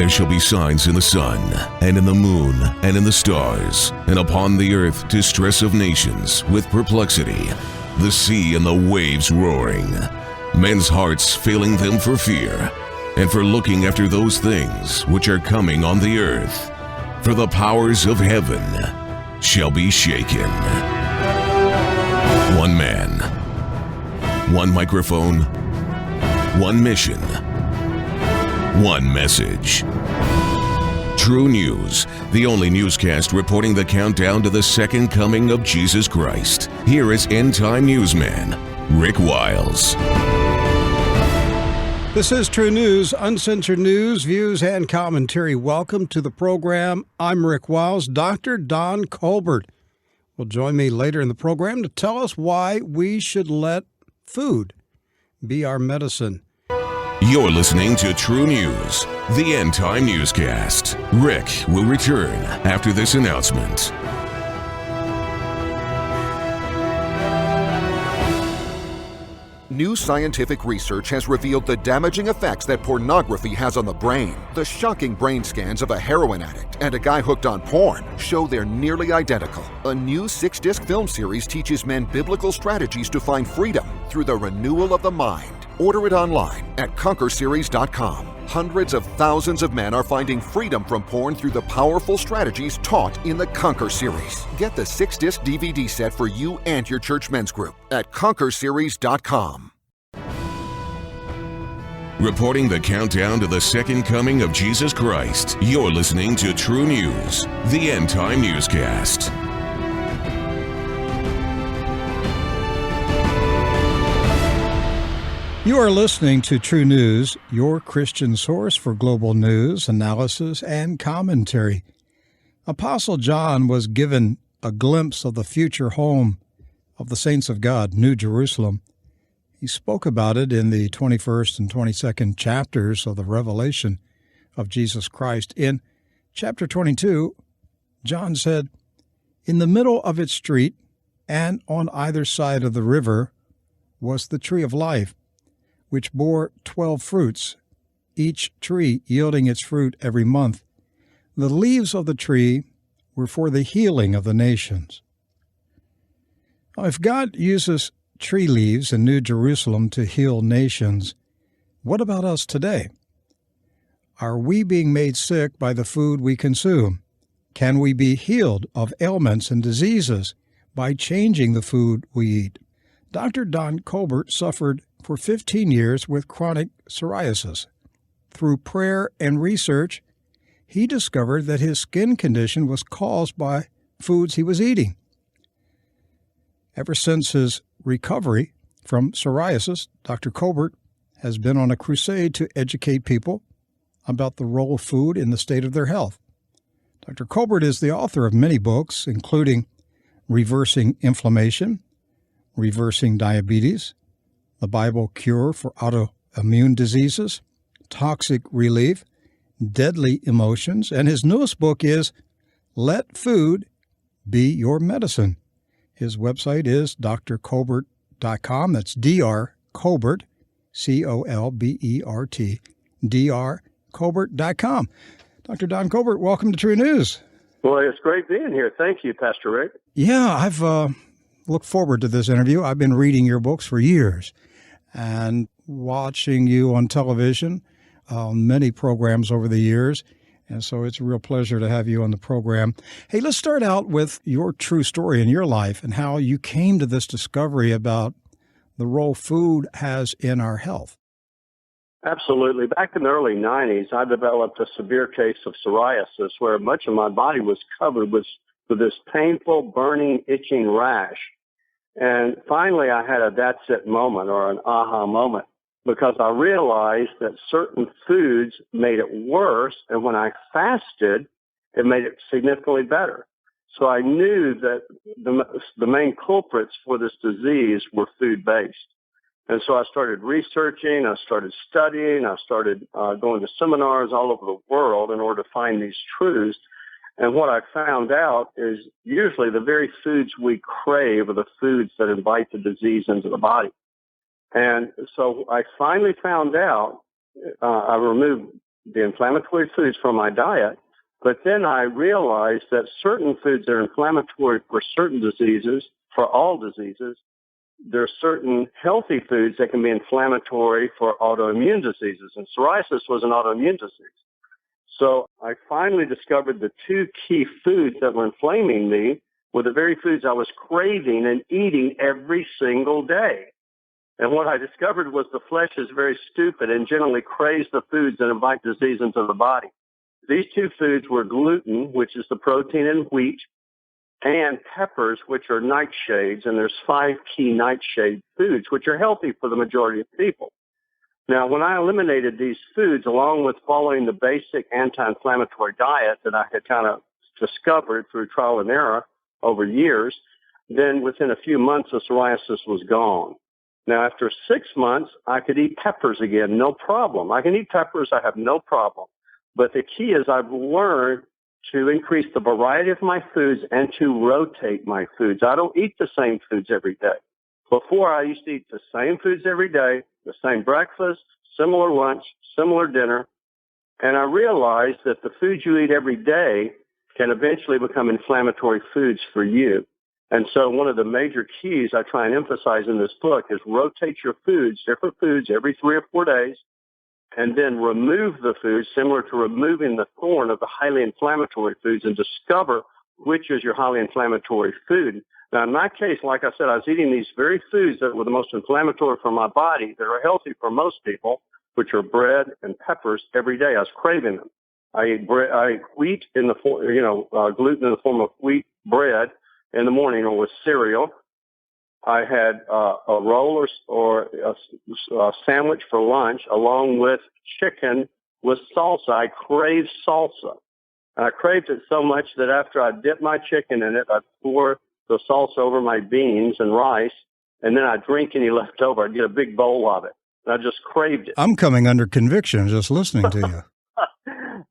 there shall be signs in the sun, and in the moon, and in the stars, and upon the earth distress of nations, with perplexity, the sea and the waves roaring, men's hearts failing them for fear, and for looking after those things which are coming on the earth. For the powers of heaven shall be shaken. One man, one microphone, one mission, one message. True News, the only newscast reporting the countdown to the second coming of Jesus Christ. Here is end-time newsman Rick Wiles. This is True News, uncensored news, views, and commentary. Welcome to the program. I'm Rick Wiles. Dr. Don Colbert will join me later in the program to tell us why we should let food be our medicine. You're listening to True News, the end-time newscast. Rick will return after this announcement. New scientific research has revealed the damaging effects that pornography has on the brain. The shocking brain scans of a heroin addict and a guy hooked on porn show they're nearly identical. A new 6-disc film series teaches men biblical strategies to find freedom through the renewal of the mind. Order it online at conquerseries.com. Hundreds of thousands of men are finding freedom from porn through the powerful strategies taught in the Conquer series. Get the 6-disc DVD set for you and your church men's group at conquerseries.com. Reporting the countdown to the second coming of Jesus Christ, you're listening to True News, the end-time newscast. You are listening to True News, your Christian source for global news, analysis, and commentary. Apostle John was given a glimpse of the future home of the saints of God, New Jerusalem. He spoke about it in the 21st and 22nd chapters of the Revelation of Jesus Christ. In chapter 22, John said, "In the middle of its street and on either side of the river was the tree of life, which bore 12 fruits, each tree yielding its fruit every month. The leaves of the tree were for the healing of the nations." Now, if God uses tree leaves in New Jerusalem to heal nations, what about us today? Are we being made sick by the food we consume? Can we be healed of ailments and diseases by changing the food we eat? Dr. Don Colbert suffered for 15 years with chronic psoriasis. Through prayer and research, he discovered that his skin condition was caused by foods he was eating. Ever since his recovery from psoriasis, Dr. Colbert has been on a crusade to educate people about the role of food in the state of their health. Dr. Colbert is the author of many books, including Reversing Inflammation, Reversing Diabetes, The Bible Cure for Autoimmune Diseases, Toxic Relief, Deadly Emotions, and his newest book is Let Food Be Your Medicine. His website is drcolbert.com. That's Dr. Colbert, C-O-L-B-E-R-T, drcolbert.com. Dr. Don Colbert, welcome to True News. Well, it's great being here. Thank you, Pastor Rick. Yeah, I've looked forward to this interview. I've been reading your books for years and watching you on television on many programs over the years. And so it's a real pleasure to have you on the program. Hey, let's start out with your true story in your life and how you came to this discovery about the role food has in our health. Absolutely. Back in the early 90s, I developed a severe case of psoriasis where much of my body was covered with this painful, burning, itching rash. And finally, I had a that's it moment or an aha moment, because I realized that certain foods made it worse, and when I fasted, it made it significantly better. So I knew that the main culprits for this disease were food-based. And so I started researching, I started studying, I started going to seminars all over the world in order to find these truths. And what I found out is usually the very foods we crave are the foods that invite the disease into the body. And so I finally found out, I removed the inflammatory foods from my diet. But then I realized that certain foods are inflammatory for certain diseases, for all diseases. There are certain healthy foods that can be inflammatory for autoimmune diseases, and psoriasis was an autoimmune disease. So I finally discovered the two key foods that were inflaming me were the very foods I was craving and eating every single day. And what I discovered was the flesh is very stupid and generally craves the foods that invite disease into the body. These two foods were gluten, which is the protein in wheat, and peppers, which are nightshades. And there's 5 key nightshade foods, which are healthy for the majority of people. Now, when I eliminated these foods, along with following the basic anti-inflammatory diet that I had kind of discovered through trial and error over years, then within a few months, the psoriasis was gone. Now, after 6 months, I could eat peppers again, no problem. I can eat peppers, I have no problem. But the key is I've learned to increase the variety of my foods and to rotate my foods. I don't eat the same foods every day. Before, I used to eat the same foods every day, the same breakfast, similar lunch, similar dinner. And I realized that the foods you eat every day can eventually become inflammatory foods for you. And so one of the major keys I try and emphasize in this book is rotate your foods, different foods every 3 or 4 days, and then remove the foods similar to removing the thorn of the highly inflammatory foods and discover which is your highly inflammatory food. Now, in my case, like I said, I was eating these very foods that were the most inflammatory for my body that are healthy for most people, which are bread and peppers every day. I was craving them. I ate bread, I ate wheat in the form, gluten in the form of wheat bread in the morning or with cereal. I had a roll or a sandwich for lunch along with chicken with salsa. I craved salsa. And I craved it so much that after I dipped my chicken in it, I'd pour the salsa over my beans and rice, and then I'd drink any left over. I'd get a big bowl of it. And I just craved it. I'm coming under conviction just listening to you.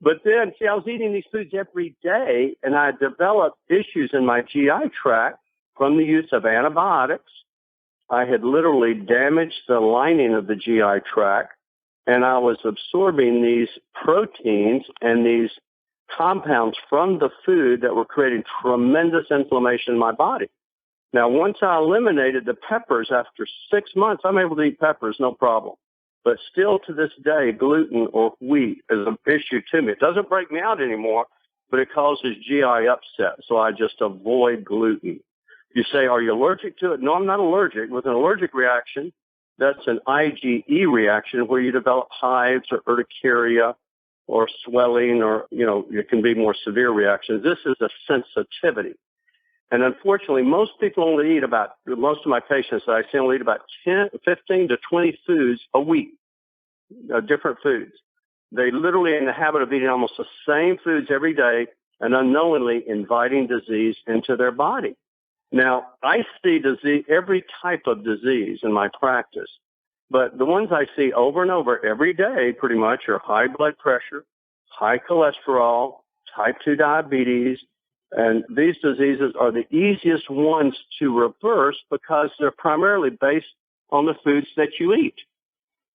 But then, see, I was eating these foods every day, and I developed issues in my GI tract from the use of antibiotics. I had literally damaged the lining of the GI tract, and I was absorbing these proteins and these compounds from the food that were creating tremendous inflammation in my body. Now, once I eliminated the peppers after 6 months, I'm able to eat peppers, no problem. But still to this day, gluten or wheat is an issue to me. It doesn't break me out anymore, but it causes GI upset, so I just avoid gluten. You say, are you allergic to it? No, I'm not allergic. With an allergic reaction, that's an IgE reaction where you develop hives or urticaria or swelling or, it can be more severe reactions. This is a sensitivity. And unfortunately, most people only eat most of my patients that I see only eat about 15 to 20 foods a week, different foods. They literally in the habit of eating almost the same foods every day and unknowingly inviting disease into their body. Now, I see every type of disease in my practice, but the ones I see over and over every day pretty much are high blood pressure, high cholesterol, type 2 diabetes, and these diseases are the easiest ones to reverse because they're primarily based on the foods that you eat.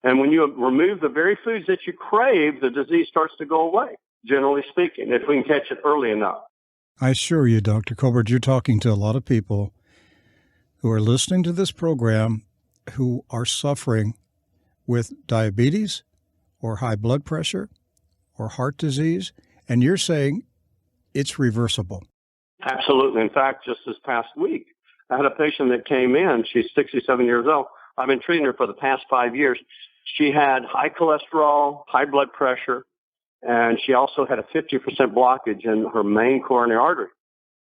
And when you remove the very foods that you crave, the disease starts to go away, generally speaking, if we can catch it early enough. I assure you, Dr. Colbert, you're talking to a lot of people who are listening to this program who are suffering with diabetes or high blood pressure or heart disease, and you're saying it's reversible. Absolutely. In fact, just this past week, I had a patient that came in. She's 67 years old. I've been treating her for the past 5 years. She had high cholesterol, high blood pressure, and she also had a 50% blockage in her main coronary artery.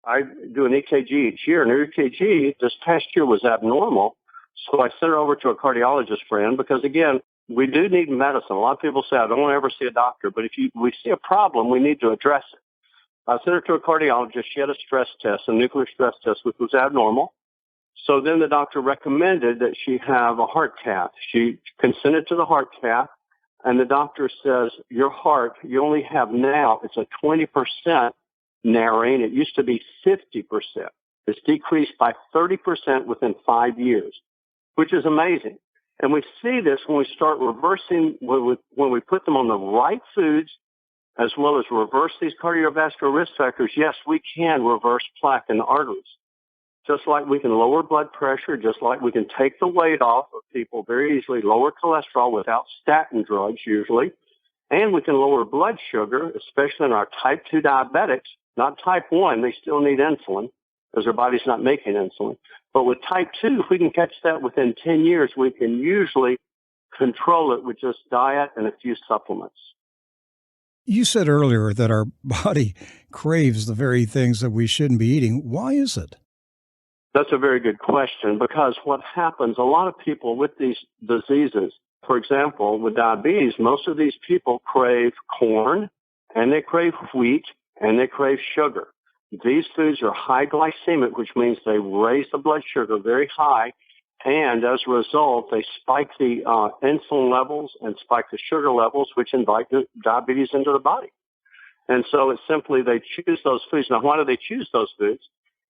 I do an EKG each year, and her EKG this past year was abnormal. So I sent her over to a cardiologist friend because, again, we do need medicine. A lot of people say, I don't want to ever see a doctor, but if we see a problem, we need to address it. I sent her to a cardiologist. She had a stress test, a nuclear stress test, which was abnormal. So then the doctor recommended that she have a heart cath. She consented to the heart cath, and the doctor says, your heart, you only have now, it's a 20% narrowing. It used to be 50%. It's decreased by 30% within 5 years, which is amazing. And we see this when we start reversing, when we put them on the right foods, as well as reverse these cardiovascular risk factors. Yes, we can reverse plaque in the arteries. Just like we can lower blood pressure, just like we can take the weight off of people very easily, lower cholesterol without statin drugs usually, and we can lower blood sugar, especially in our type 2 diabetics, not type 1. They still need insulin because their body's not making insulin. But with type 2, if we can catch that within 10 years, we can usually control it with just diet and a few supplements. You said earlier that our body craves the very things that we shouldn't be eating. Why is it? That's a very good question, because what happens, a lot of people with these diseases, for example, with diabetes, most of these people crave corn, and they crave wheat, and they crave sugar. These foods are high glycemic, which means they raise the blood sugar very high, and as a result, they spike the insulin levels and spike the sugar levels, which invite diabetes into the body. And so it's simply they choose those foods. Now, why do they choose those foods?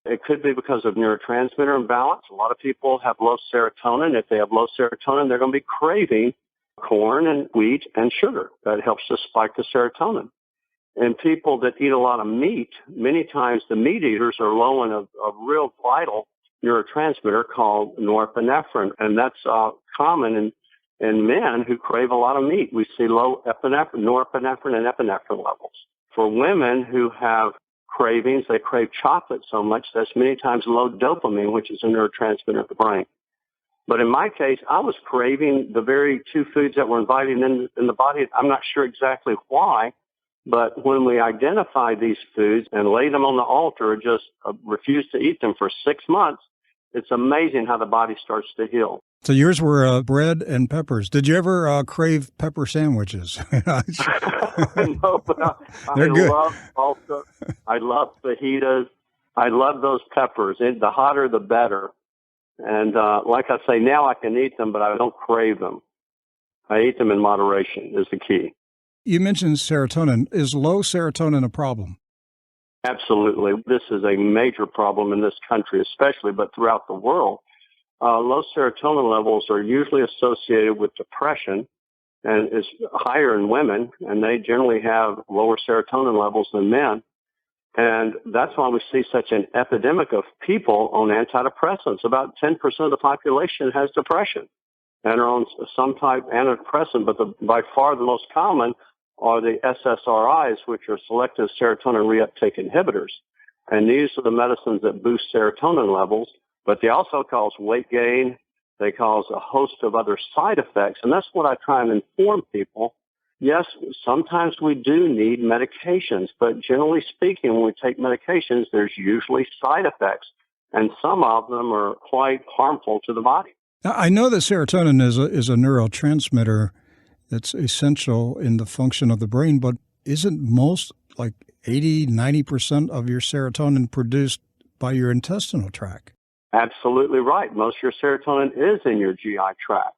It could be because of neurotransmitter imbalance. A lot of people have low serotonin. If they have low serotonin, they're going to be craving corn and wheat and sugar. That helps to spike the serotonin. And people that eat a lot of meat, many times the meat eaters are low in a real vital neurotransmitter called norepinephrine, and that's common in men who crave a lot of meat. We see low norepinephrine and epinephrine levels. For women who have cravings, they crave chocolate so much, that's many times low dopamine, which is a neurotransmitter of the brain. But in my case, I was craving the very two foods that were invited in the body. I'm not sure exactly why, but when we identify these foods and lay them on the altar, or just refuse to eat them for 6 months, it's amazing how the body starts to heal. So yours were bread and peppers. Did you ever crave pepper sandwiches? No, but They're good. I love fajitas. I love those peppers. The hotter, the better. And like I say, now I can eat them, but I don't crave them. I eat them in moderation is the key. You mentioned serotonin. Is low serotonin a problem? Absolutely. This is a major problem in this country especially, but throughout the world. Low serotonin levels are usually associated with depression and is higher in women, and they generally have lower serotonin levels than men. And that's why we see such an epidemic of people on antidepressants. About 10% of the population has depression and are on some type of antidepressant, but by far the most common are the SSRIs, which are selective serotonin reuptake inhibitors. And these are the medicines that boost serotonin levels, but they also cause weight gain. They cause a host of other side effects. And that's what I try and inform people. Yes, sometimes we do need medications, but generally speaking, when we take medications, there's usually side effects, and some of them are quite harmful to the body. Now, I know that serotonin is a neurotransmitter that's essential in the function of the brain, but isn't most, like 80, 90% of your serotonin produced by your intestinal tract? Absolutely right. Most of your serotonin is in your GI tract.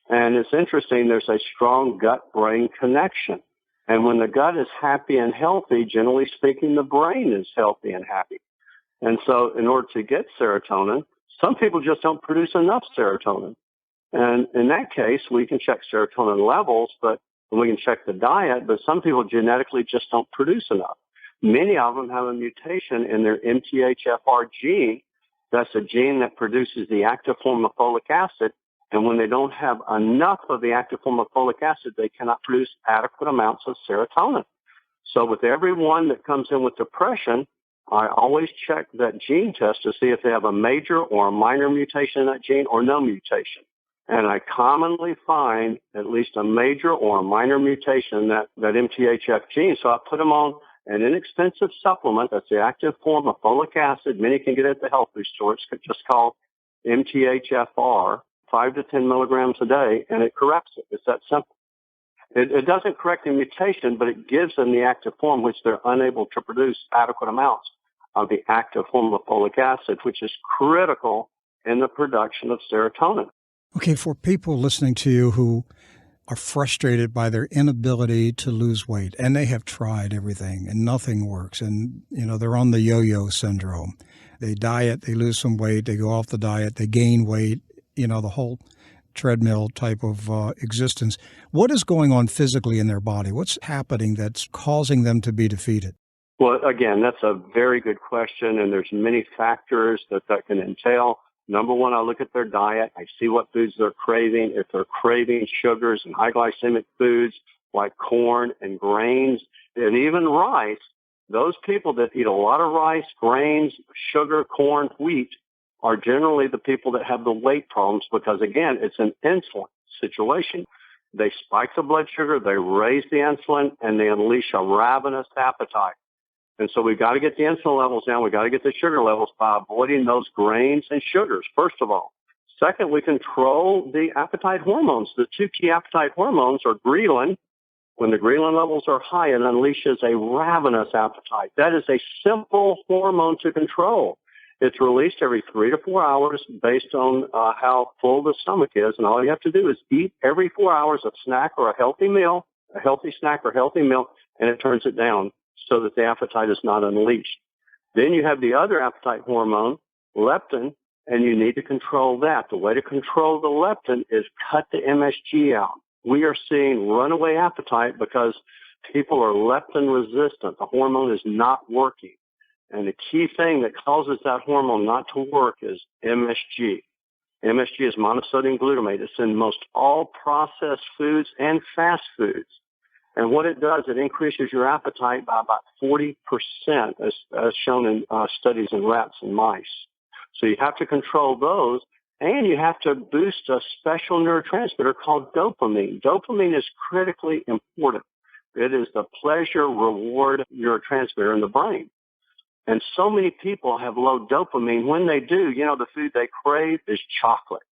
And it's interesting, there's a strong gut-brain connection. And when the gut is happy and healthy, generally speaking, the brain is healthy and happy. And so in order to get serotonin, some people just don't produce enough serotonin. And in that case, we can check serotonin levels, but we can check the diet, but some people genetically just don't produce enough. Many of them have a mutation in their MTHFR gene. That's a gene that produces the active form of folic acid. And when they don't have enough of the active form of folic acid, they cannot produce adequate amounts of serotonin. So with everyone that comes in with depression, I always check that gene test to see if they have a major or a minor mutation in that gene or no mutation. And I commonly find at least a major or a minor mutation in that MTHF gene. So I put them on an inexpensive supplement that's the active form of folic acid. Many can get it at the health food store. It's just called MTHFR, 5 to 10 milligrams a day, and it corrects it. It's that simple. It doesn't correct the mutation, but it gives them the active form, which they're unable to produce adequate amounts of the active form of folic acid, which is critical in the production of serotonin. Okay, for people listening to you who are frustrated by their inability to lose weight, and they have tried everything and nothing works, and they're on the yo-yo syndrome. They diet, they lose some weight, they go off the diet, they gain weight, the whole treadmill type of existence. What is going on physically in their body? What's happening that's causing them to be defeated? Well, again, that's a very good question, and there's many factors that can entail. Number one, I look at their diet. I see what foods they're craving. If they're craving sugars and high glycemic foods like corn and grains and even rice, those people that eat a lot of rice, grains, sugar, corn, wheat are generally the people that have the weight problems because, again, it's an insulin situation. They spike the blood sugar, they raise the insulin, and they unleash a ravenous appetite. And so we've got to get the insulin levels down. We've got to get the sugar levels by avoiding those grains and sugars, first of all. Second, we control the appetite hormones. The two key appetite hormones are ghrelin. When the ghrelin levels are high, it unleashes a ravenous appetite. That is a simple hormone to control. It's released every 3 to 4 hours based on how full the stomach is. And all you have to do is eat every 4 hours a snack or a healthy meal, a healthy snack or healthy meal, and it turns it down so that the appetite is not unleashed. Then you have the other appetite hormone, leptin, and you need to control that. The way to control the leptin is cut the MSG out. We are seeing runaway appetite because people are leptin resistant. The hormone is not working. And the key thing that causes that hormone not to work is MSG. MSG is monosodium glutamate. It's in most all processed foods and fast foods. And what it does, it increases your appetite by about 40%, as shown in studies in rats and mice. So you have to control those, and you have to boost a special neurotransmitter called dopamine. Dopamine is critically important. It is the pleasure-reward neurotransmitter in the brain. And so many people have low dopamine. When they do, the food they crave is chocolate,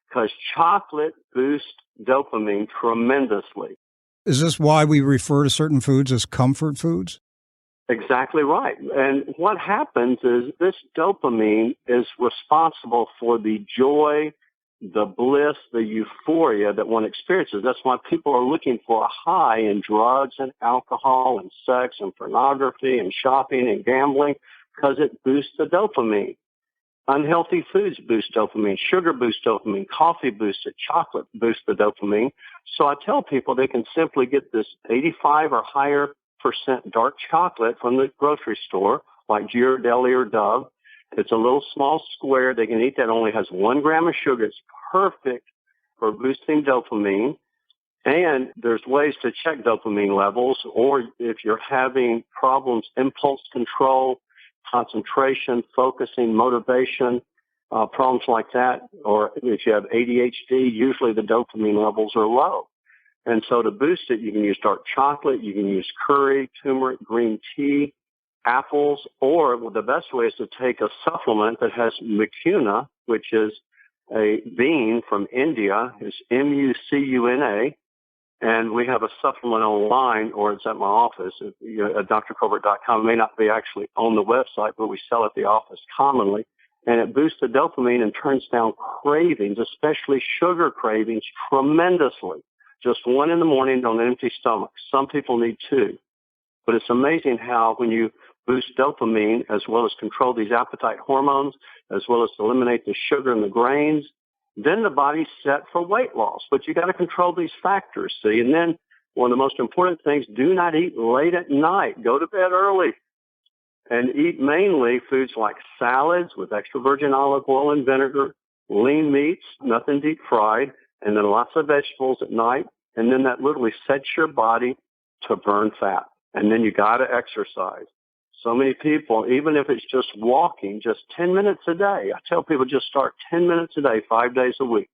because chocolate boosts dopamine tremendously. Is this why we refer to certain foods as comfort foods? Exactly right. And what happens is this dopamine is responsible for the joy, the bliss, the euphoria that one experiences. That's why people are looking for a high in drugs and alcohol and sex and pornography and shopping and gambling, because it boosts the dopamine. Unhealthy foods boost dopamine. Sugar boosts dopamine. Coffee boosts it. Chocolate boosts the dopamine. So I tell people they can simply get this 85 or higher % dark chocolate from the grocery store, like Ghirardelli or Dove. It's a little small square. They can eat that. It only has 1 gram of sugar. It's perfect for boosting dopamine. And there's ways to check dopamine levels, or if you're having problems, impulse control, concentration, focusing, motivation, problems like that, or if you have ADHD, usually the dopamine levels are low. And so to boost it, you can use dark chocolate, you can use curry, turmeric, green tea, apples, or the best way is to take a supplement that has mucuna, which is a bean from India. It's MUCUNA. And we have a supplement online, or it's at my office at drcolbert.com. It may not be actually on the website, but we sell at the office commonly. And it boosts the dopamine and turns down cravings, especially sugar cravings, tremendously. Just 1 in the morning on an empty stomach. Some people need 2. But it's amazing how when you boost dopamine, as well as control these appetite hormones, as well as eliminate the sugar and the grains, then the body's set for weight loss. But you got to control these factors, see? And then one of the most important things, do not eat late at night. Go to bed early. And eat mainly foods like salads with extra virgin olive oil and vinegar, lean meats, nothing deep fried, and then lots of vegetables at night. And then that literally sets your body to burn fat. And then you got to exercise. So many people, even if it's just walking, just 10 minutes a day. I tell people just start 10 minutes a day, 5 days a week,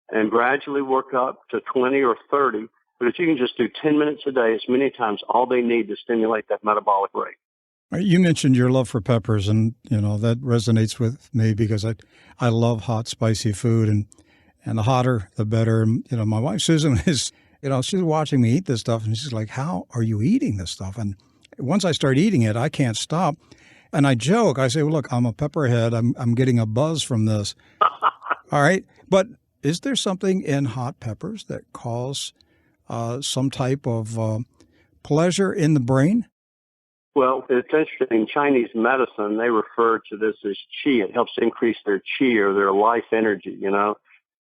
and gradually work up to 20 or 30. But if you can just do 10 minutes a day, it's many times all they need to stimulate that metabolic rate. You mentioned your love for peppers, and, that resonates with me because I love hot, spicy food, and the hotter, the better. And, my wife, Susan, is, she's watching me eat this stuff, and she's like, how are you eating this stuff? And once I start eating it, I can't stop. And I joke. I say, well, look, I'm a pepperhead. I'm getting a buzz from this. All right. But is there something in hot peppers that cause some type of pleasure in the brain? Well, it's interesting. In Chinese medicine, they refer to this as qi. It helps increase their qi or their life energy,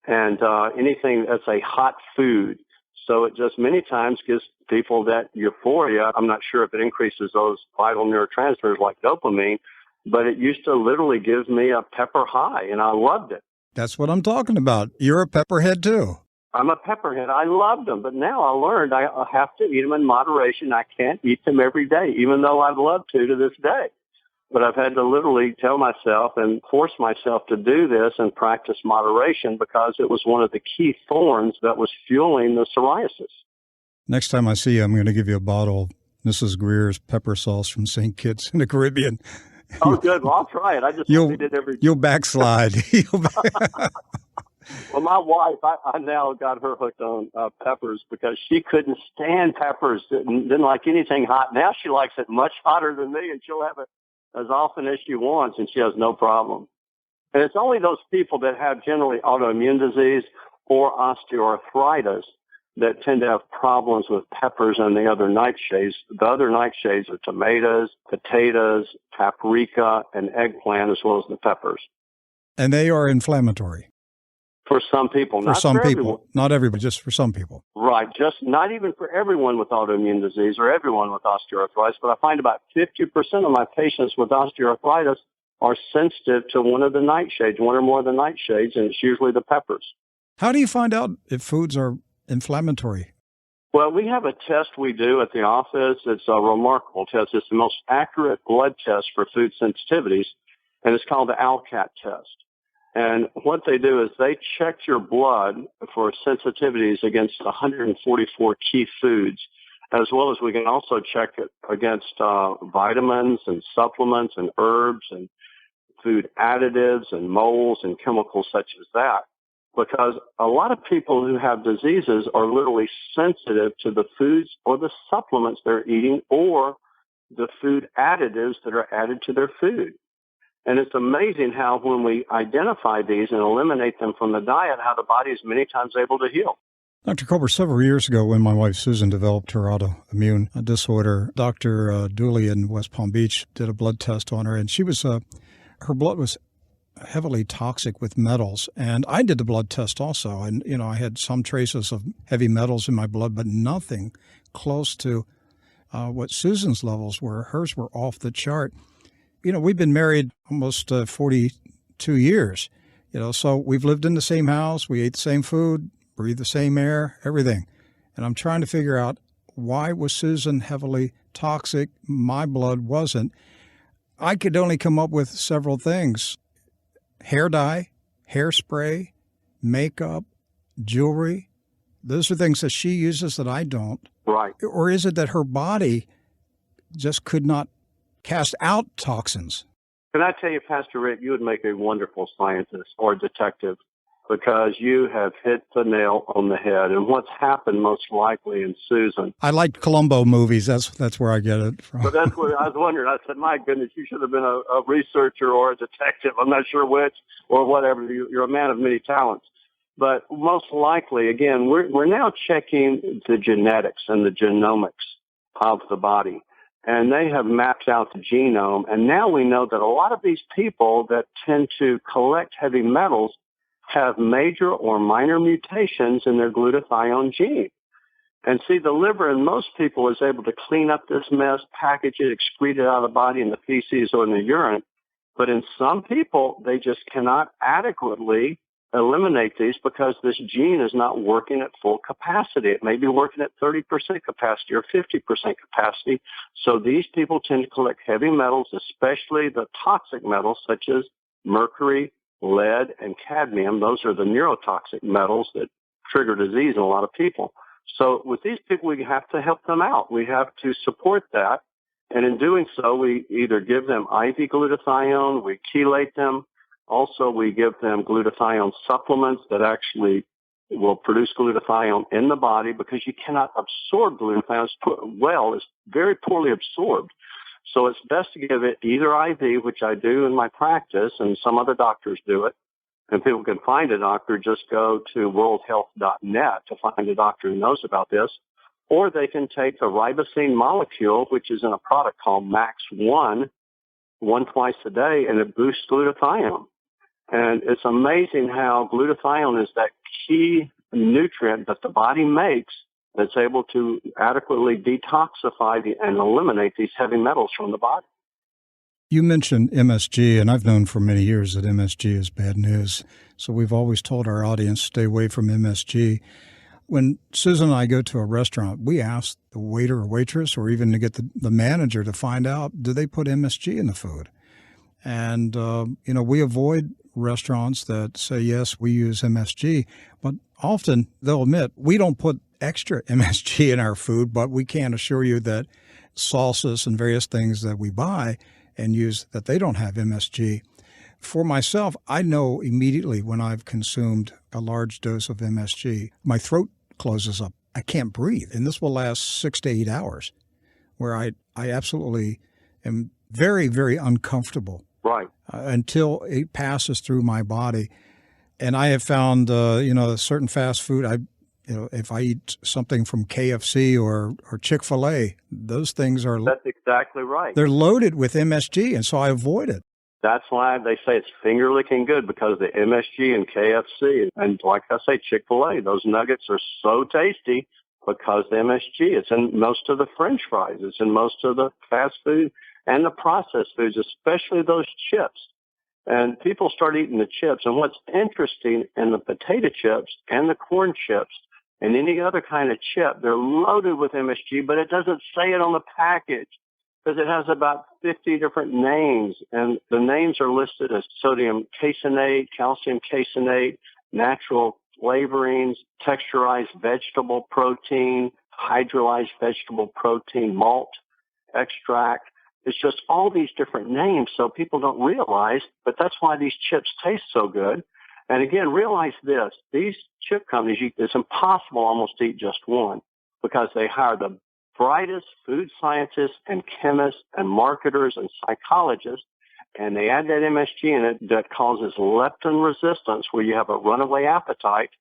and anything that's a hot food. So it just many times gives people that euphoria. I'm not sure if it increases those vital neurotransmitters like dopamine, but it used to literally give me a pepper high, and I loved it. That's what I'm talking about. You're a pepperhead too. I'm a pepperhead. I loved them, but now I learned I have to eat them in moderation. I can't eat them every day, even though I'd love to this day. But I've had to literally tell myself and force myself to do this and practice moderation because it was one of the key thorns that was fueling the psoriasis. Next time I see you, I'm going to give you a bottle of Mrs. Greer's pepper sauce from St. Kitts in the Caribbean. Oh, good. Well, I'll try it. I just eat it every day. You'll backslide. Well, my wife, I now got her hooked on peppers because she couldn't stand peppers, didn't like anything hot. Now she likes it much hotter than me, and she'll have it as often as she wants, and she has no problem. And it's only those people that have generally autoimmune disease or osteoarthritis that tend to have problems with peppers and the other nightshades. The other nightshades are tomatoes, potatoes, paprika, and eggplant, as well as the peppers. And they are inflammatory. For some people. For some people. Not everybody, just for some people. Right. Just not even for everyone with autoimmune disease or everyone with osteoarthritis, but I find about 50% of my patients with osteoarthritis are sensitive to one of the nightshades, one or more of the nightshades, and it's usually the peppers. How do you find out if foods are inflammatory? Well, we have a test we do at the office. It's a remarkable test. It's the most accurate blood test for food sensitivities, and it's called the ALCAT test. And what they do is they check your blood for sensitivities against 144 key foods, as well as we can also check it against vitamins and supplements and herbs and food additives and molds and chemicals such as that. Because a lot of people who have diseases are literally sensitive to the foods or the supplements they're eating or the food additives that are added to their food. And it's amazing how when we identify these and eliminate them from the diet, how the body is many times able to heal. Dr. Colbert, several years ago when my wife Susan developed her autoimmune disorder, Dr. Dooley in West Palm Beach did a blood test on her, and she was her blood was heavily toxic with metals. And I did the blood test also, and I had some traces of heavy metals in my blood, but nothing close to what Susan's levels were. Hers were off the chart. We've been married almost 42 years, so we've lived in the same house, we ate the same food, breathed the same air, everything. And I'm trying to figure out, why was Susan heavily toxic? My blood wasn't. I could only come up with several things: hair dye, hairspray, makeup, jewelry. Those are things that she uses that I don't. Right. Or is it that her body just could not cast out toxins? Can I tell you, Pastor Rick, you would make a wonderful scientist or detective because you have hit the nail on the head. And what's happened most likely in Susan. I like Columbo movies. That's where I get it from. But that's what I was wondering. I said, my goodness, you should have been a researcher or a detective. I'm not sure which or whatever. You're a man of many talents. But most likely, again, we're now checking the genetics and the genomics of the body. And they have mapped out the genome. And now we know that a lot of these people that tend to collect heavy metals have major or minor mutations in their glutathione gene. And see, the liver in most people is able to clean up this mess, package it, excrete it out of the body in the feces or in the urine. But in some people, they just cannot adequately eliminate these because this gene is not working at full capacity. It may be working at 30% capacity or 50% capacity. So these people tend to collect heavy metals, especially the toxic metals such as mercury, lead, and cadmium. Those are the neurotoxic metals that trigger disease in a lot of people. So with these people, we have to help them out. We have to support that. And in doing so, we either give them IV glutathione, we chelate them. Also, we give them glutathione supplements that actually will produce glutathione in the body because you cannot absorb glutathione well. It's very poorly absorbed. So it's best to give it either IV, which I do in my practice, and some other doctors do it. And people can find a doctor. Just go to worldhealth.net to find a doctor who knows about this. Or they can take a ribosine molecule, which is in a product called Max 1 twice a day, and it boosts glutathione. And it's amazing how glutathione is that key nutrient that the body makes that's able to adequately detoxify and eliminate these heavy metals from the body. You mentioned MSG, and I've known for many years that MSG is bad news. So we've always told our audience, stay away from MSG. When Susan and I go to a restaurant, we ask the waiter or waitress or even to get the manager to find out, do they put MSG in the food? And, we avoid restaurants that say, yes, we use MSG, but often they'll admit we don't put extra MSG in our food, but we can assure you that salsas and various things that we buy and use that they don't have MSG. For myself, I know immediately when I've consumed a large dose of MSG, my throat closes up. I can't breathe, and this will last 6 to 8 hours, where I absolutely am very, very uncomfortable. Right. Until it passes through my body. And I have found, a certain fast food, if I eat something from KFC or Chick-fil-A, those things are... That's exactly right. They're loaded with MSG, and so I avoid it. That's why they say it's finger-licking good, because the MSG in KFC. And like I say, Chick-fil-A, those nuggets are so tasty because the MSG. It's in most of the French fries. It's in most of the fast food and the processed foods, especially those chips. And people start eating the chips. And what's interesting in the potato chips and the corn chips and any other kind of chip, they're loaded with MSG, but it doesn't say it on the package because it has about 50 different names. And the names are listed as sodium caseinate, calcium caseinate, natural flavorings, texturized vegetable protein, hydrolyzed vegetable protein, malt extract. It's just all these different names, so people don't realize, but that's why these chips taste so good. And again, realize this, these chip companies, it's impossible almost to eat just one because they hire the brightest food scientists and chemists and marketers and psychologists, and they add that MSG in it that causes leptin resistance, where you have a runaway appetite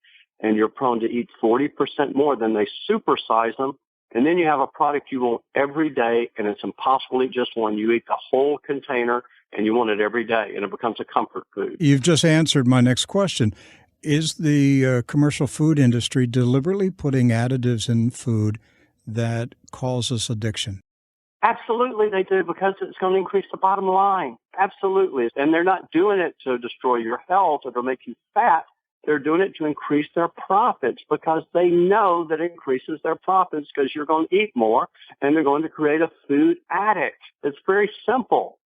and you're prone to eat 40% more. Then they supersize them. And then you have a product you want every day, and it's impossible to eat just one. You eat the whole container, and you want it every day, and it becomes a comfort food. You've just answered my next question. Is the commercial food industry deliberately putting additives in food that causes addiction? Absolutely they do, because it's going to increase the bottom line. Absolutely. And they're not doing it to destroy your health or to make you fat. They're doing it to increase their profits because they know that it increases their profits because you're going to eat more and they're going to create a food addict. It's very simple.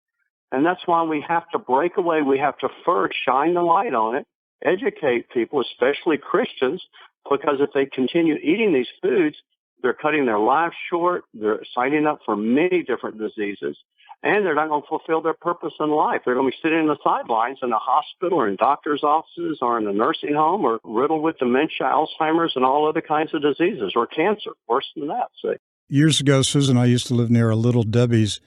And that's why we have to break away. We have to first shine the light on it, educate people, especially Christians, because if they continue eating these foods, they're cutting their lives short. They're signing up for many different diseases. And they're not going to fulfill their purpose in life. They're going to be sitting in the sidelines in a hospital or in doctor's offices or in a nursing home or riddled with dementia, Alzheimer's, and all other kinds of diseases, or cancer, worse than that, see. Years ago, Susan and I used to live near a Little Debbie's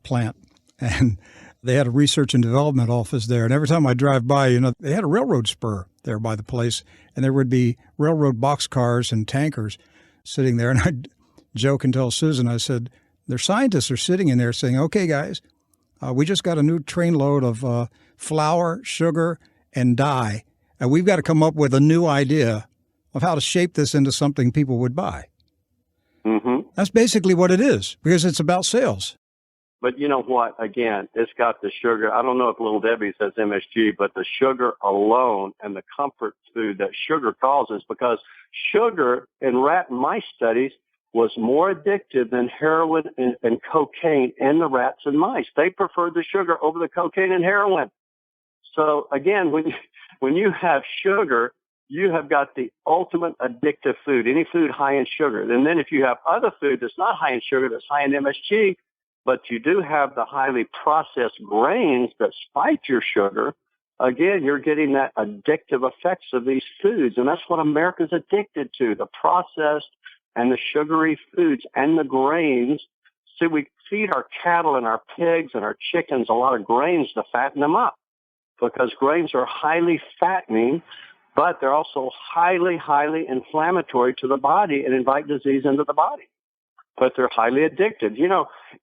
plant, and they had a research and development office there. And every time I drive by, they had a railroad spur there by the place, and there would be railroad boxcars and tankers sitting there. And I'd joke and tell Susan, I said, their scientists are sitting in there saying, okay, guys, we just got a new trainload of flour, sugar, and dye, and we've got to come up with a new idea of how to shape this into something people would buy. Mm-hmm. That's basically what it is, because it's about sales. But you know what? Again, it's got the sugar. I don't know if Little Debbie says MSG, but the sugar alone and the comfort food that sugar causes, because sugar in rat and mice studies was more addictive than heroin and cocaine in the rats and mice. They preferred the sugar over the cocaine and heroin. So again, when you have sugar, you have got the ultimate addictive food, any food high in sugar. And then if you have other food that's not high in sugar, that's high in MSG, but you do have the highly processed grains that spike your sugar, again, you're getting that addictive effects of these foods. And that's what America's addicted to, the processed and the sugary foods and the grains. See, we feed our cattle and our pigs and our chickens a lot of grains to fatten them up, because grains are highly fattening, but they're also highly, highly inflammatory to the body and invite disease into the body. But they're highly addictive.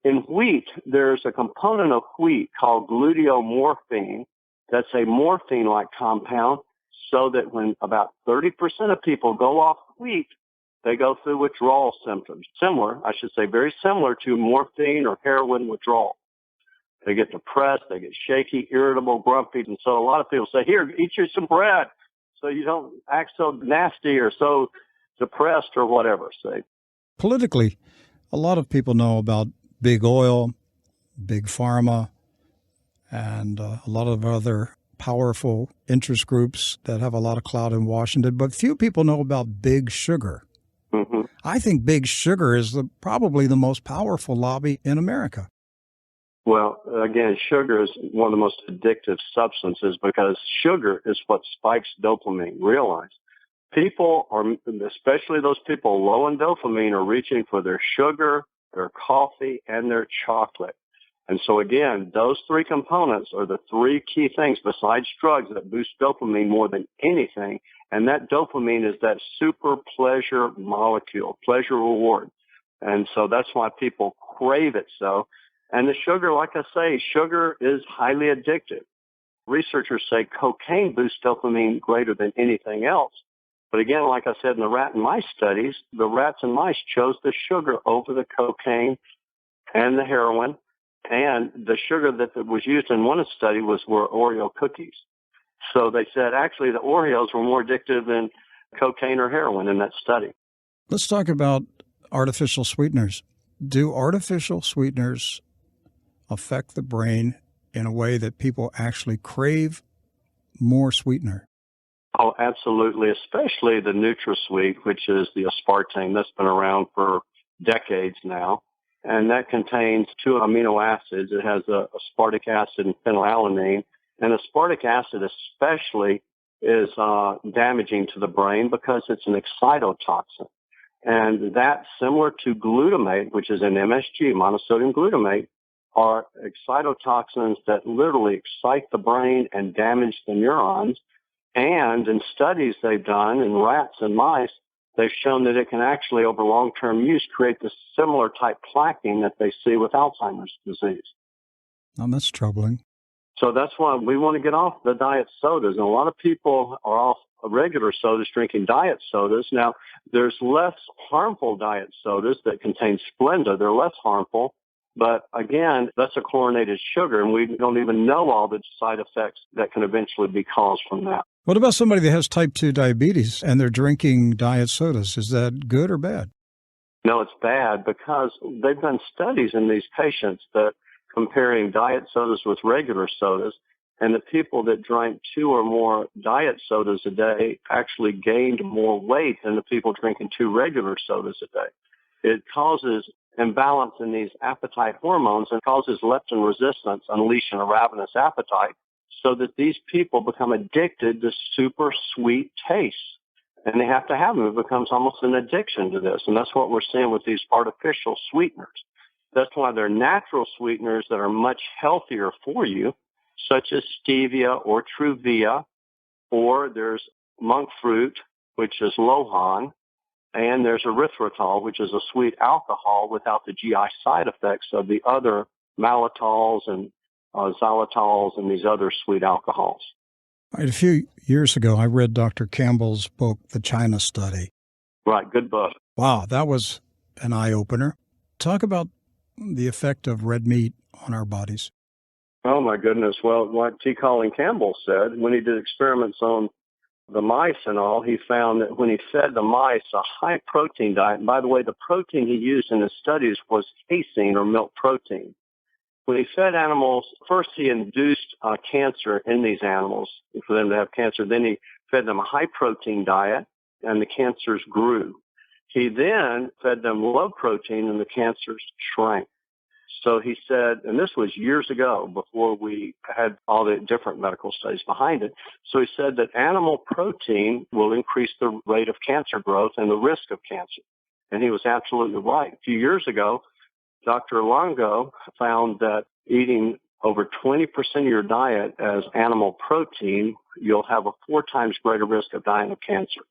In wheat, there's a component of wheat called gluteomorphine, that's a morphine-like compound, so that when about 30% of people go off wheat, they go through withdrawal symptoms. Very similar to morphine or heroin withdrawal. They get depressed, they get shaky, irritable, grumpy, and so a lot of people say, here, eat you some bread so you don't act so nasty or so depressed or whatever. Say, politically, a lot of people know about big oil, big pharma, and a lot of other powerful interest groups that have a lot of clout in Washington, but few people know about big sugar. Mm-hmm. I think big sugar is probably the most powerful lobby in America. Well, again, sugar is one of the most addictive substances because sugar is what spikes dopamine. Realize people are, especially those people low in dopamine, are reaching for their sugar, their coffee, and their chocolate. And so again, those three components are the three key things besides drugs that boost dopamine more than anything. And that dopamine is that super pleasure molecule, pleasure reward. And so that's why people crave it so. And the sugar, like I say, sugar is highly addictive. Researchers say cocaine boosts dopamine greater than anything else. But again, like I said in the rat and mice studies, the rats and mice chose the sugar over the cocaine and the heroin. And the sugar that was used in one study were Oreo cookies. So they said actually the Oreos were more addictive than cocaine or heroin in that study. Let's talk about artificial sweeteners. Do artificial sweeteners affect the brain in a way that people actually crave more sweetener? Oh, absolutely, especially the NutraSweet, which is the aspartame that's been around for decades now. And that contains 2 amino acids. It has aspartic acid and phenylalanine. And aspartic acid especially is damaging to the brain because it's an excitotoxin. And that, similar to glutamate, which is an MSG, monosodium glutamate, are excitotoxins that literally excite the brain and damage the neurons. And in studies they've done in rats and mice, they've shown that it can actually, over long-term use, create the similar type plaquing that they see with Alzheimer's disease. That's troubling. So that's why we want to get off the diet sodas. And a lot of people are off regular sodas, drinking diet sodas. Now, there's less harmful diet sodas that contain Splenda. They're less harmful. But again, that's a chlorinated sugar, and we don't even know all the side effects that can eventually be caused from that. What about somebody that has type 2 diabetes and they're drinking diet sodas? Is that good or bad? No, it's bad because they've done studies in these patients that comparing diet sodas with regular sodas, and the people that drank 2 or more diet sodas a day actually gained more weight than the people drinking 2 regular sodas a day. It causes imbalance in these appetite hormones and causes leptin resistance, unleashing a ravenous appetite, so that these people become addicted to super sweet tastes. And they have to have them. It becomes almost an addiction to this. And that's what we're seeing with these artificial sweeteners. That's why they're natural sweeteners that are much healthier for you, such as stevia or Truvia, or there's monk fruit, which is Lohan, and there's erythritol, which is a sweet alcohol without the GI side effects of the other malatols and xylitols and these other sweet alcohols. Right, a few years ago, I read Dr. Campbell's book, The China Study. Right, good book. Wow, that was an eye-opener. Talk about the effect of red meat on our bodies. Oh, my goodness. Well, like T. Colin Campbell said, when he did experiments on the mice and all, he found that when he fed the mice a high-protein diet, and by the way, the protein he used in his studies was casein or milk protein. When he fed animals, first he induced cancer in these animals for them to have cancer. Then he fed them a high-protein diet, and the cancers grew. He then fed them low protein, and the cancers shrank. So he said, and this was years ago before we had all the different medical studies behind it. So he said that animal protein will increase the rate of cancer growth and the risk of cancer. And he was absolutely right. A few years ago, Dr. Longo found that eating over 20% of your diet as animal protein, you'll have a 4 times greater risk of dying of cancer.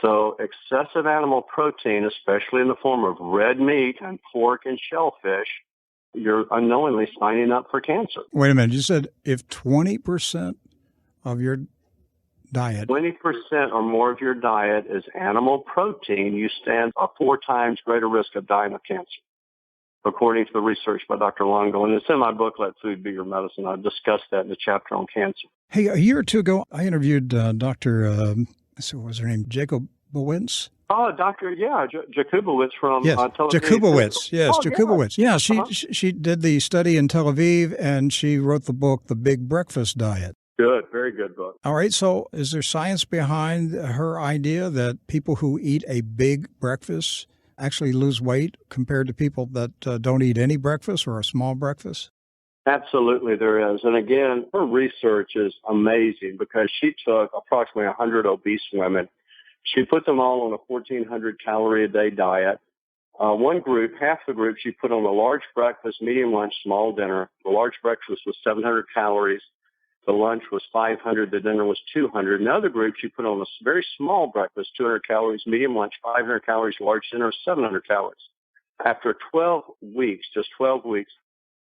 So excessive animal protein, especially in the form of red meat and pork and shellfish, you're unknowingly signing up for cancer. Wait a minute. You said if 20% of your diet... 20% or more of your diet is animal protein, you stand a 4 times greater risk of dying of cancer, according to the research by Dr. Longo. And it's in my book, Let Food Be Your Medicine. I've discussed that in the chapter on cancer. Hey, a year or two ago, I interviewed Dr. What was her name? Jacobowitz? Oh, Dr. Jakubowicz from Tel Aviv. Jakubowicz. Yeah, she did the study in Tel Aviv, and she wrote the book, The Big Breakfast Diet. Good, very good book. All right, so is there science behind her idea that people who eat a big breakfast actually lose weight compared to people that don't eat any breakfast or a small breakfast? Absolutely, there is. And again, her research is amazing because she took approximately 100 obese women. She put them all on a 1,400 calorie a day diet. One group, half the group, she put on a large breakfast, medium lunch, small dinner. The large breakfast was 700 calories. The lunch was 500. The dinner was 200. Another group, she put on a very small breakfast, 200 calories, medium lunch, 500 calories, large dinner, 700 calories. After 12 weeks, just 12 weeks,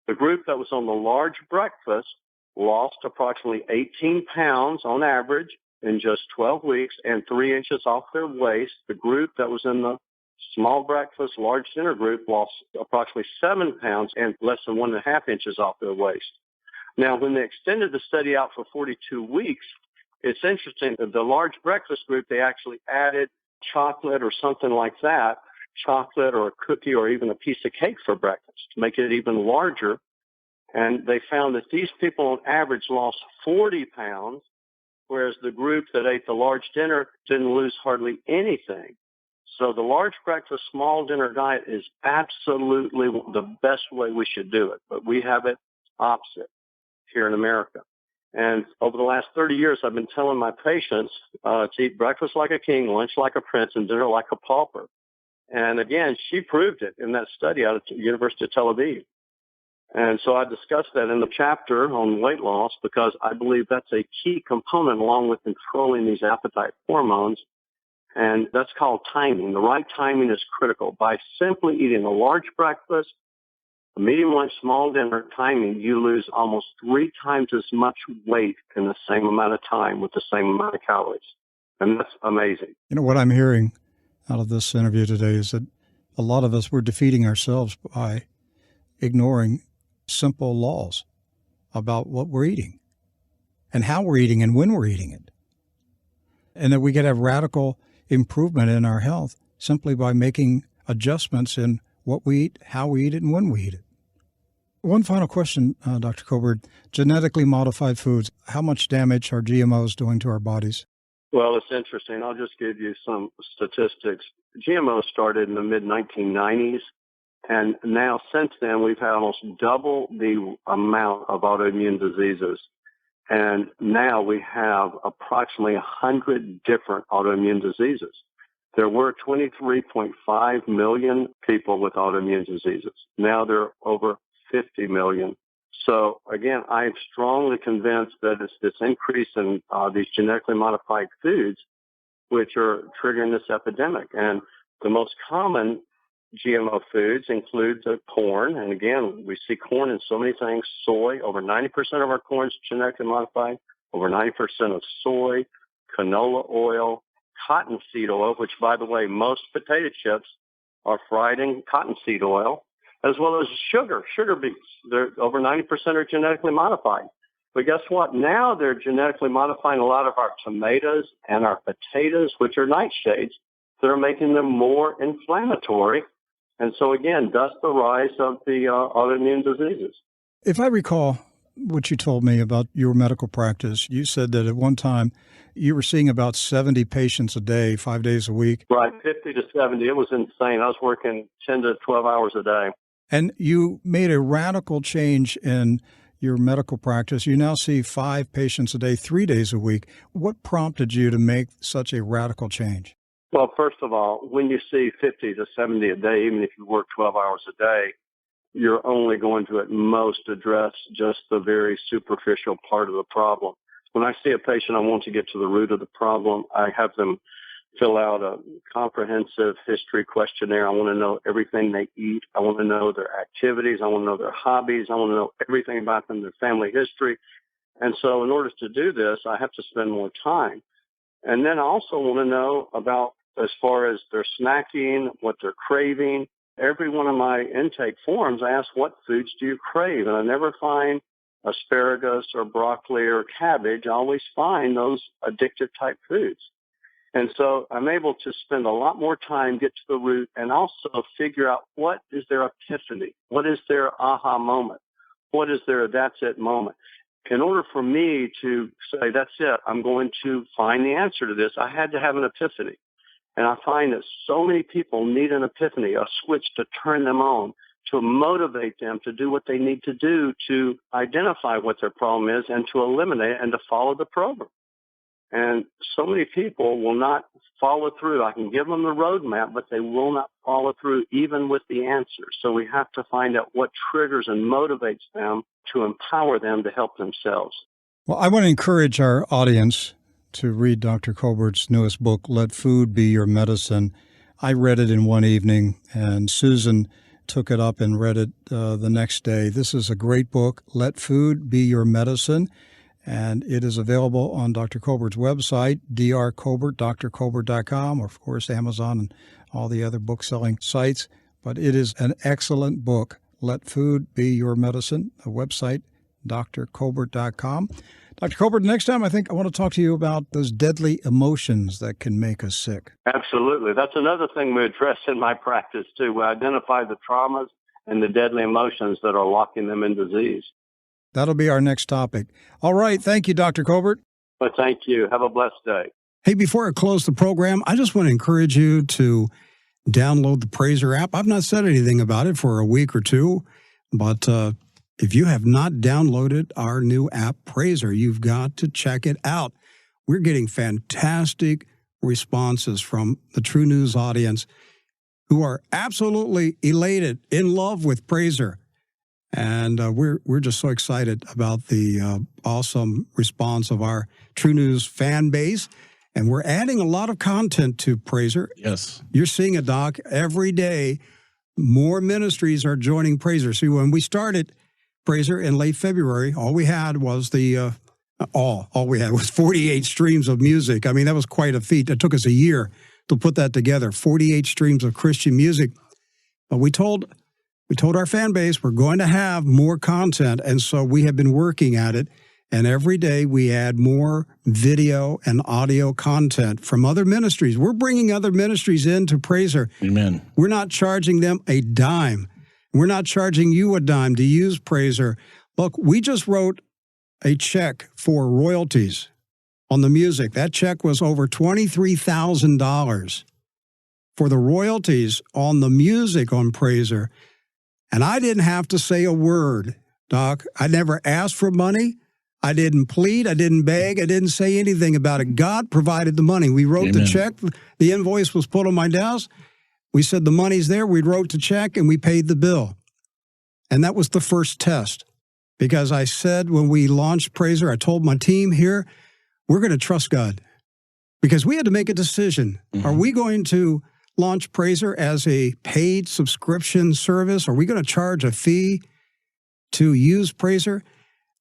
the group that was on the large breakfast lost approximately 18 pounds on average in just 12 weeks and 3 inches off their waist. The group that was in the small breakfast, large dinner group lost approximately 7 pounds and less than 1.5 inches off their waist. Now, when they extended the study out for 42 weeks, it's interesting that the large breakfast group, they actually added chocolate or something like that, chocolate or a cookie or even a piece of cake for breakfast to make it even larger. And they found that these people on average lost 40 pounds, whereas the group that ate the large dinner didn't lose hardly anything. So the large breakfast, small dinner diet is absolutely the best way we should do it. But we have it opposite here in America. And over the last 30 years, I've been telling my patients to eat breakfast like a king, lunch like a prince, and dinner like a pauper. And again, she proved it in that study out of the University of Tel Aviv. And so I discussed that in the chapter on weight loss because I believe that's a key component along with controlling these appetite hormones. And that's called timing. The right timing is critical. By simply eating a large breakfast, a medium lunch, small dinner timing, you lose almost 3 times as much weight in the same amount of time with the same amount of calories. And that's amazing. You know, what I'm hearing out of this interview today is that a lot of us were defeating ourselves by ignoring simple laws about what we're eating and how we're eating and when we're eating it. And that we could have radical improvement in our health simply by making adjustments in what we eat, how we eat it, and when we eat it. One final question, Dr. Colbert. Genetically modified foods, how much damage are GMOs doing to our bodies? Well, it's interesting. I'll just give you some statistics. GMOs started in the mid-1990s, and now since then we've had almost double the amount of autoimmune diseases. And now we have approximately 100 different autoimmune diseases. There were 23.5 million people with autoimmune diseases. Now there are over 50 million. So again, I'm strongly convinced that it's this increase in these genetically modified foods which are triggering this epidemic. And the most common GMO foods include the corn. And again, we see corn in so many things. Soy, over 90% of our corn is genetically modified. Over 90% of soy, canola oil, cottonseed oil, which, by the way, most potato chips are fried in cottonseed oil, as well as sugar beets. They're over 90% are genetically modified. But guess what? Now they're genetically modifying a lot of our tomatoes and our potatoes, which are nightshades. They're making them more inflammatory. And so, again, that's the rise of the autoimmune diseases. If I recall what you told me about your medical practice, you said that at one time you were seeing about 70 patients a day, 5 days a week. Right, 50 to 70. It was insane. I was working 10 to 12 hours a day. And you made a radical change in your medical practice. You now see 5 patients a day, 3 days a week. What prompted you to make such a radical change? Well, first of all, when you see 50 to 70 a day, even if you work 12 hours a day, you're only going to at most address just the very superficial part of the problem. When I see a patient, I want to get to the root of the problem. I have them fill out a comprehensive history questionnaire. I want to know everything they eat. I want to know their activities. I want to know their hobbies. I want to know everything about them, their family history. And so in order to do this, I have to spend more time. And then I also want to know about, as far as their snacking, what they're craving. Every one of my intake forms, I ask, what foods do you crave? And I never find asparagus or broccoli or cabbage. I always find those addictive type foods. And so I'm able to spend a lot more time, get to the root, and also figure out what is their epiphany? What is their aha moment? What is their that's it moment? In order for me to say, that's it, I'm going to find the answer to this, I had to have an epiphany. And I find that so many people need an epiphany, a switch to turn them on, to motivate them to do what they need to do to identify what their problem is and to eliminate it and to follow the program. And so many people will not follow through. I can give them the roadmap, but they will not follow through even with the answers. So we have to find out what triggers and motivates them to empower them to help themselves. Well, I want to encourage our audience to read Dr. Colbert's newest book, Let Food Be Your Medicine. I read it in one evening, and Susan took it up and read it the next day. This is a great book, Let Food Be Your Medicine. And it is available on Dr. Colbert's website, drcolbert, drcolbert.com, or of course, Amazon and all the other book-selling sites. But it is an excellent book, Let Food Be Your Medicine, a website, drcolbert.com. Dr. Colbert, next time I think I want to talk to you about those deadly emotions that can make us sick. Absolutely. That's another thing we address in my practice, too. We identify the traumas and the deadly emotions that are locking them in disease. That'll be our next topic. All right. Thank you, Dr. Colbert. Well, thank you. Have a blessed day. Hey, before I close the program, I just want to encourage you to download the Praiser app. I've not said anything about it for a week or two, but if you have not downloaded our new app, Praiser, you've got to check it out. We're getting fantastic responses from the True News audience who are absolutely elated, in love with Praiser. And we're just so excited about the awesome response of our True News fan base. And we're adding a lot of content to Praiser. Yes. You're seeing it, Doc. Every day, more ministries are joining Praiser. See, when we started Praiser in late February, all we had was all we had was 48 streams of music. I mean, that was quite a feat. It took us a year to put that together, 48 streams of Christian music. But we told our fan base we're going to have more content, and so we have been working at it. And every day we add more video and audio content from other ministries. We're bringing other ministries into Praiser. Amen. We're not charging them a dime. We're not charging you a dime to use Praiser. Look, we just wrote a check for royalties on the music. That check was over $23,000 for the royalties on the music on Praiser. And I didn't have to say a word, Doc. I never asked for money. I didn't plead. I didn't beg. I didn't say anything about it. God provided the money. We wrote the check. The invoice was put on my desk. We said the money's there. We wrote the check and we paid the bill. And that was the first test. Because I said when we launched Praiser, I told my team here, we're going to trust God. Because we had to make a decision. Mm-hmm. Are we going to launch Praiser as a paid subscription service? Are we going to charge a fee to use Praiser?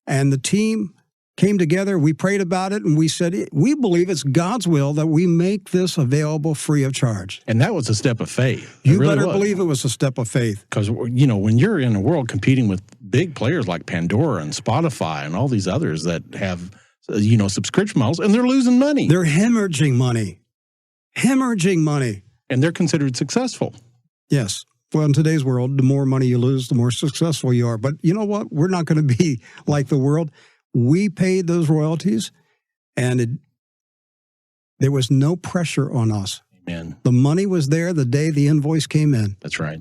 And the team came together, we prayed about it, and we said, we believe it's God's will that we make this available free of charge. And that was a step of faith. You better believe it was a step of faith. Because, when you're in a world competing with big players like Pandora and Spotify and all these others that have, subscription models, and they're losing money. They're hemorrhaging money. Hemorrhaging money. And they're considered successful. Yes. Well, in today's world, the more money you lose, the more successful you are. But you know what? We're not going to be like the world. We paid those royalties, and there was no pressure on us. Amen. The money was there the day the invoice came in. That's right.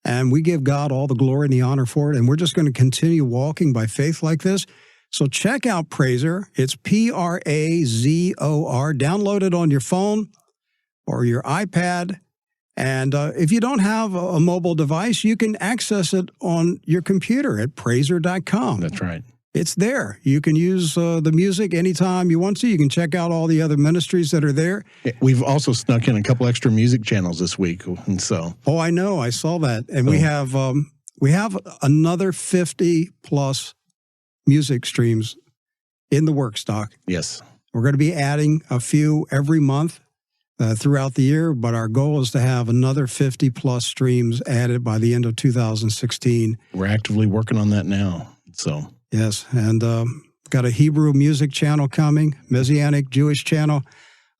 And we give God all the glory and the honor for it, and we're just going to continue walking by faith like this. So check out Praiser. It's Prazor. Download it on your phone or your iPad. And if you don't have a mobile device, you can access it on your computer at Praiser.com. That's right. it's there. You can use the music anytime you want to. You can check out all the other ministries that are there. We've also snuck in a couple extra music channels this week, and so. Oh, I know. I saw that. And we have another 50 plus music streams in the work stock. Yes. We're going to be adding a few every month throughout the year, but our goal is to have another 50 plus streams added by the end of 2016. We're actively working on that now. So. Yes, and got a Hebrew music channel coming, Messianic Jewish channel.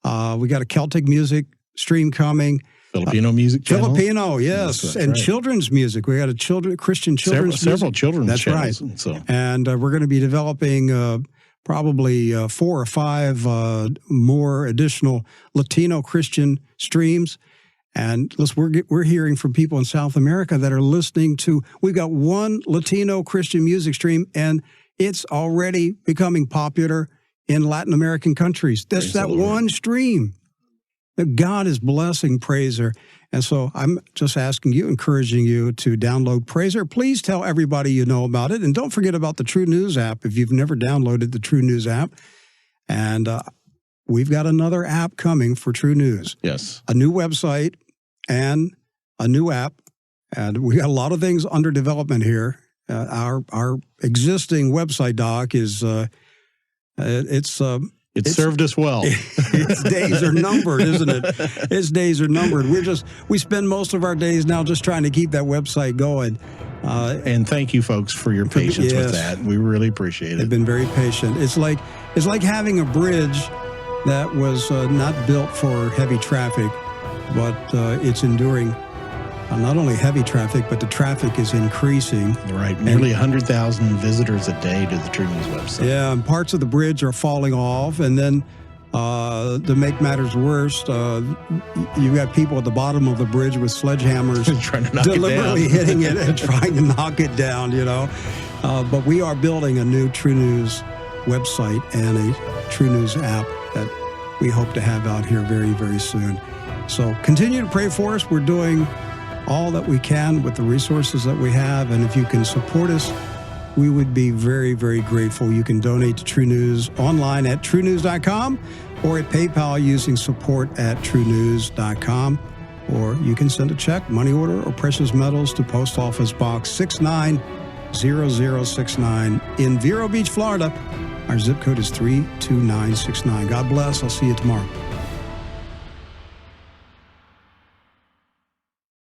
We got a Celtic music stream coming. Filipino music channel. Filipino, yes. That's and right. Children's music. We got a Christian children's several children's That's channels. Right. So. And we're going to be developing probably 4 or 5 more additional Latino Christian streams. And listen, we're hearing from people in South America that are listening to, we've got one Latino Christian music stream, and it's already becoming popular in Latin American countries. That's that one stream that God is blessing Praiser. And so I'm just asking you, encouraging you to download Praiser. Please tell everybody you know about it. And don't forget about the True News app if you've never downloaded the True News app. And we've got another app coming for True News. Yes. A new website and a new app, and we got a lot of things under development here. Our existing website, Doc, is it's served us well. Its days are numbered, isn't it? Its days are numbered. We spend most of our days now just trying to keep that website going. And thank you, folks, for your patience with that. We really appreciate it. They've been very patient. It's like having a bridge that was not built for heavy traffic, but it's enduring not only heavy traffic, but the traffic is increasing. Right. Nearly 100,000 visitors a day to the True News website. Yeah, and parts of the bridge are falling off. And then to make matters worse, you've got people at the bottom of the bridge with sledgehammers trying to knock deliberately it down. hitting it and trying to knock it down, you know. But we are building a new True News website and a True News app that we hope to have out here very, very soon. So continue to pray for us. We're doing all that we can with the resources that we have. And if you can support us, we would be very, very grateful. You can donate to True News online at truenews.com or at PayPal using support@truenews.com. Or you can send a check, money order, or precious metals to Post Office Box 690069 in Vero Beach, Florida. Our zip code is 32969. God bless. I'll see you tomorrow.